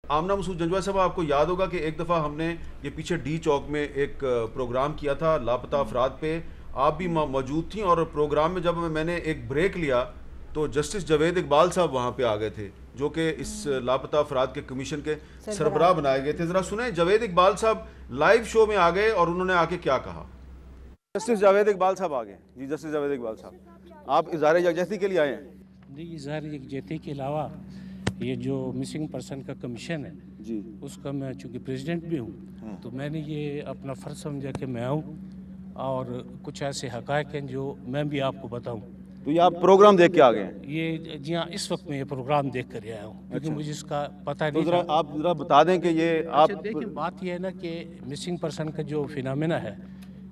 آمنہ مسعود جنجوعہ صاحب، آپ کو یاد ہوگا کہ ایک دفعہ ہم نے یہ پیچھے ڈی چوک میں ایک پروگرام کیا تھا لاپتہ افراد پہ، آپ بھی موجود تھیں، اور پروگرام میں جب میں نے ایک بریک لیا تو جسٹس جاوید اقبال صاحب وہاں پہ آ گئے تھے، جو کہ اس لاپتہ افراد کے کمیشن کے سربراہ بنائے گئے تھے. ذرا سنیں جاوید اقبال صاحب لائیو شو میں آ گئے اور انہوں نے آ کے کیا کہا. جسٹس جاوید اقبال صاحب آ گئے. جی جسٹس جاوید اقبال صاحب، آپ اظہار یکجہتی کے لیے آئے ہیں؟ نہیں، اظہار یکجہتی کے علاوہ یہ جو مسنگ پرسن کا کمیشن ہے جی، اس کا میں چونکہ پریزیڈنٹ بھی ہوں تو میں نے یہ اپنا فرض سمجھا کہ میں آؤں اور کچھ ایسے حقائق ہیں جو میں بھی آپ کو بتاؤں. تو یہ آپ پروگرام دیکھ کے آ گئے ہیں؟ یہ جی ہاں، اس وقت میں یہ پروگرام دیکھ کر آیا ہوں کیونکہ مجھے اس کا پتہ نہیں ذرا تھا. آپ ذرا بتا دیں کہ یہ آپ دیکھیں، بات یہ ہے نا کہ مسنگ پرسن کا جو فینامنا ہے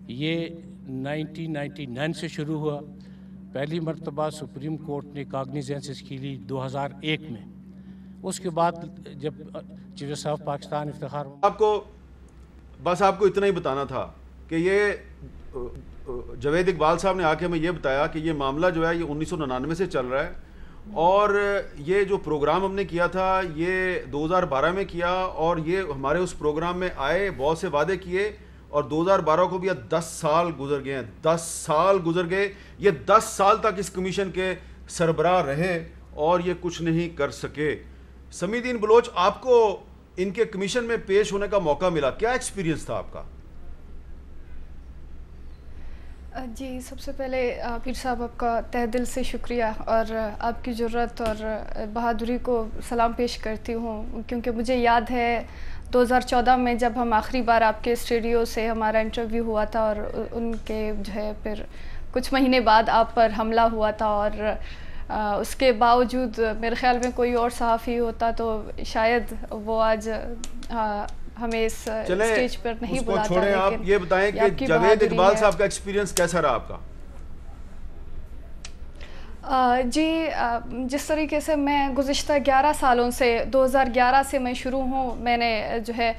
یہ 1999 سے شروع ہوا. پہلی مرتبہ سپریم کورٹ نے کاگنیزنس اس کی لی 2001 میں. اس کے بعد جب چیف صاحب پاکستان افتخار آپ کو بس آپ کو اتنا ہی بتانا تھا کہ یہ جاوید اقبال صاحب نے آ کے ہمیں یہ بتایا کہ یہ معاملہ جو ہے یہ 1999 سے چل رہا ہے، اور یہ جو پروگرام ہم نے کیا تھا یہ 2012 میں کیا، اور یہ ہمارے اس پروگرام میں آئے، بہت سے وعدے کیے، اور 2012 کو بھی 10 سال گزر گئے ہیں. 10 سال گزر گئے. یہ 10 سال تک اس کمیشن کے سربراہ رہے اور یہ کچھ نہیں کر سکے. سمیع الدین بلوچ، آپ کو ان کے کمیشن میں پیش ہونے کا موقع ملا، کیا ایکسپیرینس تھا آپ کا؟ جی، سب سے پہلے پیر صاحب آپ کا تہ دل سے شکریہ، اور آپ کی جرأت اور بہادری کو سلام پیش کرتی ہوں، کیونکہ مجھے یاد ہے 2014 میں جب ہم آخری بار آپ کے اسٹوڈیو سے ہمارا انٹرویو ہوا تھا، اور ان کے جو ہے پھر کچھ مہینے بعد آپ پر حملہ ہوا تھا، اور اس کے باوجود میرے خیال میں کوئی اور صحافی ہوتا تو شاید وہ آج ہمیں اس اسٹیج پر نہیں بلاتا. چھوڑیں، آپ یہ بتائیں کہ جاوید اقبال صاحب کا ایکسپیرینس کیسا رہا آپ کا؟ جی، جس طریقے سے میں گزشتہ 11 سالوں سے 2011 سے میں شروع ہوں، میں نے جو ہے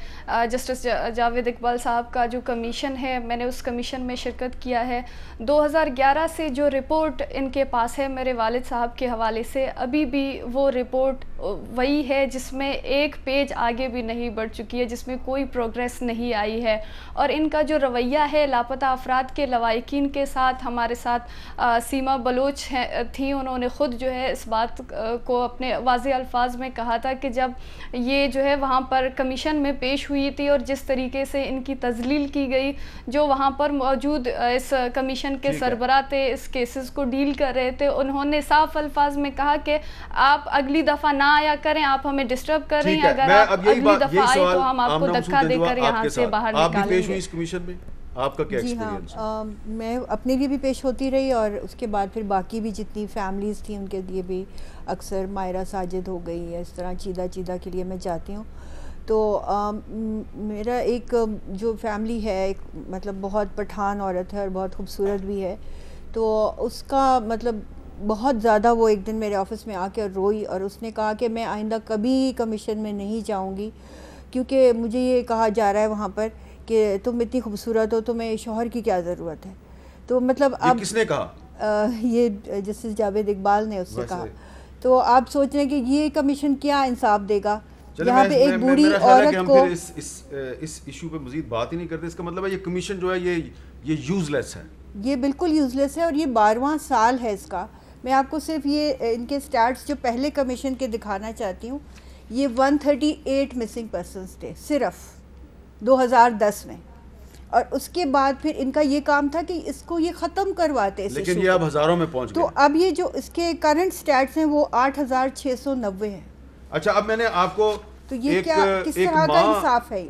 جسٹس جاوید اقبال صاحب کا جو کمیشن ہے میں نے اس کمیشن میں شرکت کیا ہے. 2011 سے جو رپورٹ ان کے پاس ہے میرے والد صاحب کے حوالے سے، ابھی بھی وہ رپورٹ وہی ہے جس میں ایک پیج آگے بھی نہیں بڑھ چکی ہے، جس میں کوئی پروگریس نہیں آئی ہے. اور ان کا جو رویہ ہے لاپتہ افراد کے لواحقین کے ساتھ، ہمارے ساتھ سیما بلوچ تھیں، انہوں نے خود جو ہے اس بات کو اپنے واضح الفاظ میں کہا تھا کہ جب یہ جو ہے وہاں پر کمیشن میں پیش ہوئی تھی اور جس طریقے سے ان کی تذلیل کی گئی، جو وہاں پر موجود اس کمیشن کے سربراہ تھے، اس کیسز کو ڈیل کر رہے تھے، انہوں نے صاف الفاظ میں کہا کہ آپ اگلی دفعہ نہ آیا کریں، آپ ہمیں ڈسٹرب کر رہے ہیں، اگر آپ اگلی دفعہ آئے تو ہم آپ کو دھکا دے کر یہاں سے باہر نکالیں گے. اس کمیشن میں آپ کا کیا ایکسپیرینس؟ جی ہاں، میں اپنے لیے بھی پیش ہوتی رہی، اور اس کے بعد پھر باقی بھی جتنی فیملیز تھیں ان کے لیے بھی اکثر مائرہ ساجد ہو گئی ہے، اس طرح چیدہ کے لیے میں جاتی ہوں. تو میرا ایک جو فیملی ہے، ایک مطلب بہت پٹھان عورت ہے اور بہت خوبصورت بھی ہے، تو اس کا مطلب بہت زیادہ وہ ایک دن میرے آفس میں آ کے روئی، اور اس نے کہا کہ میں آئندہ کبھی کمیشن میں نہیں جاؤں گی، کیونکہ مجھے یہ کہا جا رہا ہے وہاں پر کہ تم اتنی خوبصورت ہو، تمہیں شوہر کی کیا ضرورت ہے. تو مطلب اب کس نے کہا؟ یہ جسٹس جاوید اقبال نے اس سے کہا. تو آپ سوچ رہے ہیں کہ یہ کمیشن کیا انصاف دے گا یہاں پہ ایک بوڑھی عورت کو. اس ایشو پہ مزید بات ہی نہیں کرتے، اس کا مطلب ہے یہ کمیشن جو ہے یہ یوز لیس ہے. یہ بالکل یوز لیس ہے، اور یہ 12واں سال ہے اس کا. میں آپ کو صرف یہ ان کے سٹارٹس جو پہلے کمیشن کے دکھانا چاہتی ہوں. یہ 138 مسنگ پرسنز تھے صرف 2010 میں، اور اس کے بعد پھر ان کا یہ کام تھا کہ اس کو یہ ختم کرواتے، لیکن یہ اب ہزاروں میں پہنچ گئے. تو اب یہ جو اس کے کرنٹ سٹیٹس ہیں وہ 8690 ہیں. اچھا، اب میں نے آپ کو تو یہ کیا کس طرح کا انصاف ہے یہ؟